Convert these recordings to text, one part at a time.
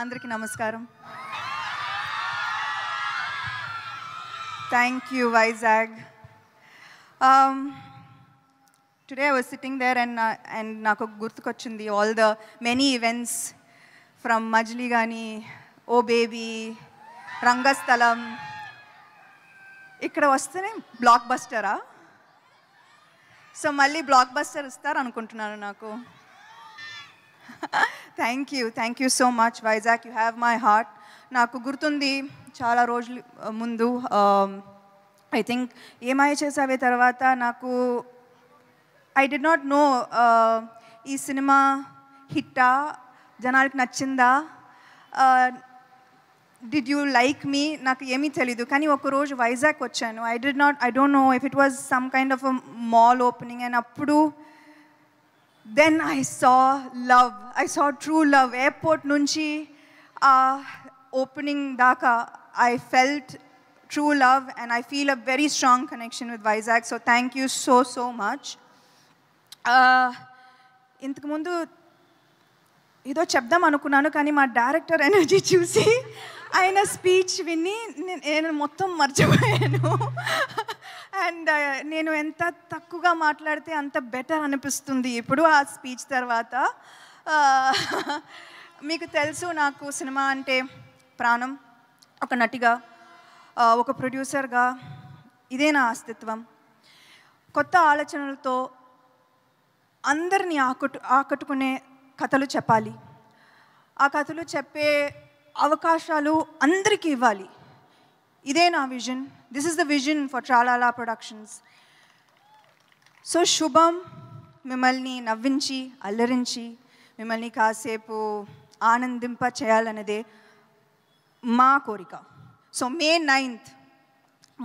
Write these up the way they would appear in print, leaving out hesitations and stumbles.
అందరికీ నమస్కారం. Thank you, Vizag. Today I was sitting there and నాకు గుర్తుకొచ్చింది all the many events from Majli Gani, Oh Baby, Rangastalam. ఇక్కడ వస్తేనే black బస్టరా? So మళ్ళీ బ్లాక్ బస్టర్ ఇస్తారు అనుకుంటున్నాను నాకు. Thank you so much Vizag, you have my heart. నాకు గుర్తుంది చాలా రోజులు ముందు ఐ థింక్ ఏమై చేసావే తర్వాత నాకు ఐ డి నాట్ నో ఈ సినిమా హిట్టా, జనాలకి నచ్చిందా, డిడ్ యూ లైక్ మీ, నాకు ఏమీ తెలీదు. కానీ ఒకరోజు వైజాగ్ వచ్చాను. I don't know if it was some kind of a mall opening and అప్పుడు then I saw true love. Airport nunchi opening daka I felt true love and I feel a very strong connection with Vizag. So thank you so much. ఇంతకు ముందు ఏదో చెప్దాం అనుకున్నాను కానీ మా director energy చూసి ఆయన స్పీచ్ విని నేను మొత్తం మర్చిపోయాను. అండ్ నేను ఎంత తక్కువగా మాట్లాడితే అంత బెటర్ అనిపిస్తుంది ఇప్పుడు ఆ స్పీచ్ తర్వాత. మీకు తెలుసు నాకు సినిమా అంటే ప్రాణం. ఒక నటిగా, ఒక ప్రొడ్యూసర్గా ఇదే నా అస్తిత్వం. కొత్త ఆలోచనలతో అందరినీ ఆకట్టుకునే కథలు చెప్పాలి. ఆ కథలు చెప్పే అవకాశాలు అందరికీ ఇవ్వాలి. ఇదే నా vision. This is the vision for Tralala Productions. So Shubham మిమ్మల్ని నవ్వించి అల్లరించి మిమ్మల్ని కాసేపు ఆనందింప చేయాలన్నదే మా కోరిక. సో May 9th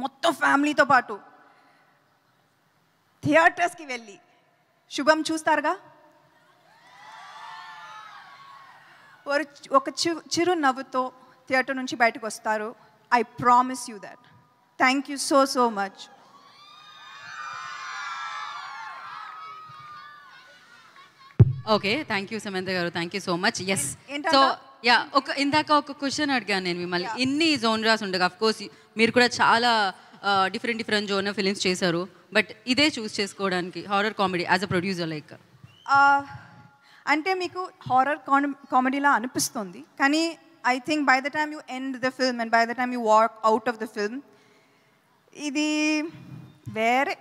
మొత్తం ఫ్యామిలీతో పాటు థియేటర్స్కి వెళ్ళి శుభం చూస్తారుగా. ఒక చిరు నవ్వుతో థియేటర్ నుంచి బయటకు వస్తారు. I promise you that. Thank you so much. Okay, thank you Samantha garu, thank you so much. Yes, so yeah, ఇందాక ఒక క్వశ్చన్ అడిగాను నేను మిమ్మల్ని. ఇన్ని జోనరాస్ ఉండగా ఆఫ్ కోర్స్ మీరు కూడా చాలా డిఫరెంట్ జోనర్ ఫిలిమ్స్ చేశారు, బట్ ఇదే చూస్ చేసుకోవడానికి horror comedy as a producer like అంటే మీకు హారర్ కామెడీలా అనిపిస్తుంది కానీ I think by the time you end the film and by the time you walk out of the film, ఇది వేరే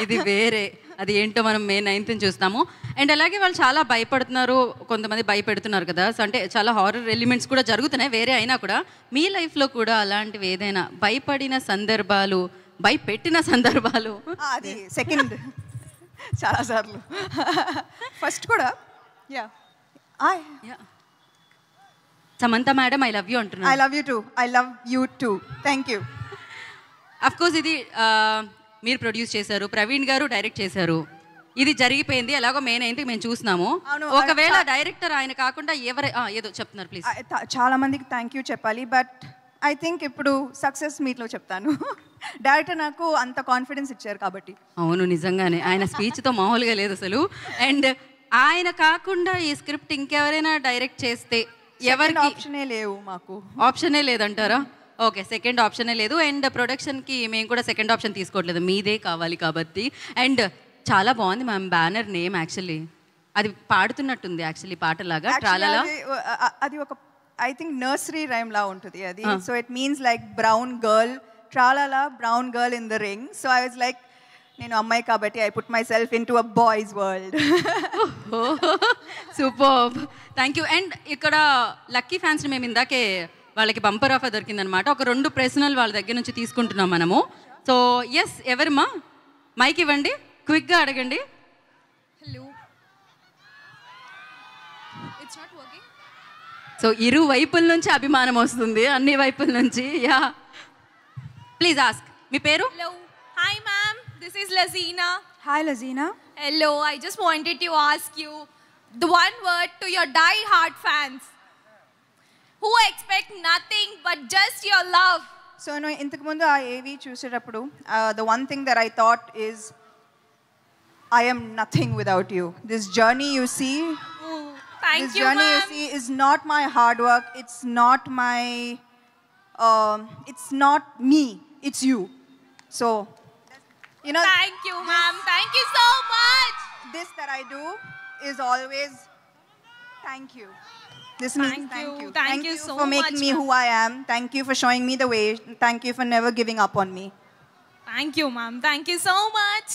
ఇది వేరే. అది ఏంటో మనం May 9th చూస్తాము. అండ్ అలాగే వాళ్ళు చాలా భయపడుతున్నారు, కొంతమంది భయపెడుతున్నారు కదా. సో అంటే చాలా హారర్ ఎలిమెంట్స్ కూడా జరుగుతున్నాయి వేరే అయినా కూడా. మీ లైఫ్లో కూడా అలాంటివి ఏదైనా భయపడిన సందర్భాలు, భయపెట్టిన సందర్భాలు? అది సెకండ్ చాలాసార్లు. ఫస్ట్ కూడా yeah Samantha madam I love you అంటున్నాను. I love you too. Thank you. Of course ఇది మీరు ప్రొడ్యూస్ చేశారు, ప్రవీణ్ గారు డైరెక్ట్ చేశారు. ఇది జరిగిపోయింది ఎలాగో May 9th మేము చూస్తున్నాము. ఒకవేళ డైరెక్టర్ ఆయన కాకుండా ఏదో చెప్తున్నారు ప్లీజ్. చాలా మందికి థ్యాంక్ యూ చెప్పాలి, బట్ ఐ థింక్ ఇప్పుడు సక్సెస్ మీట్లో చెప్తాను. డైరెక్టర్ నాకు అంత కాన్ఫిడెన్స్ ఇచ్చారు కాబట్టి. అవును నిజంగానే ఆయన స్పీచ్తో మామూలుగా లేదు అసలు. అండ్ ఆయన కాకుండా ఈ స్క్రిప్ట్ ఇంకెవరైనా డైరెక్ట్ చేస్తే ఎవరికి ఆప్షనే లేవు, మాకు ఆప్షనే లేదంటారా? ఓకే, సెకండ్ ఆప్షనే లేదు. అండ్ ప్రొడక్షన్కి మేము కూడా సెకండ్ ఆప్షన్ తీసుకోవట్లేదు, మీదే కావాలి కాబట్టి. అండ్ చాలా బాగుంది మ్యామ్ బ్యానర్ నేమ్. యాక్చువల్లీ అది పాడుతున్నట్టుంది యాక్చువల్లీ పాటలాగా ట్రాలాలా. అది ఒక ఐ థింక్ నర్సరీ రైమ్ లా ఉంటుంది అది. So it means like brown girl, tralala brown girl in the ring. So I was like నేను అమ్మాయి కాబట్టి I put myself into a boys world. Super, thank you. And ఇక్కడ lucky ఫ్యాన్స్ని మేము ఇందాకే వాళ్ళకి బంపర్ ఆఫర్ దొరికిందనమాట. ఒక 2 ప్రశ్నలు వాళ్ళ దగ్గర నుంచి తీసుకుంటున్నాం మనము. సో ఎస్, ఎవరమ్మా మైక్ ఇవ్వండి, క్విక్గా అడగండి. Hello, it's not working. So ఇరు వైపుల నుంచి అభిమానం వస్తుంది, అన్ని వైపుల నుంచి. Yeah please ask. మీ పేరు? Hello, hi ma'am, this is Lazina. Hi Lazina. Hello, I just wanted to ask you the one word to your die-hard fans who expect nothing but just your love. So no, ఇంతకు ముందు ఆ ఏవి చూసేటప్పుడు the one thing that I thought is I am nothing without you. This journey you see, Thank this you, journey, you ma'am. see, is not my hard work. It's not me. It's you. So, you know, Thank you, ma'am. Thank you so much. this that I do is always thank you. This means Thank thank you. you. Thank you so for making much, me ma'am. who I am. Thank you for showing me the way. Thank you for never giving up on me. Thank you, ma'am. Thank you so much.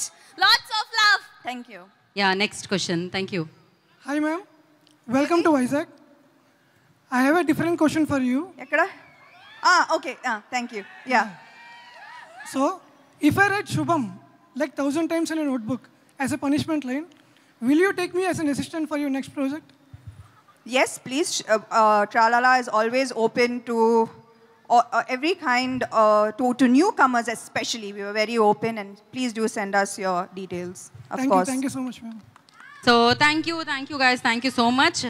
Lots of love. Thank you. Yeah next question thank you. Hi, ma'am. Welcome to Vizag. I have a different question for you. Ekkada? Okay. Thank you. Yeah. So, if I write Shubham like 1,000 times in a notebook as a punishment line, will you take me as an assistant for your next project? Yes, please. Tralala is always open to every kind, to newcomers especially. We were very open, and please do send us your details, of course. Thank you so much, ma'am. So thank you guys, thank you so much.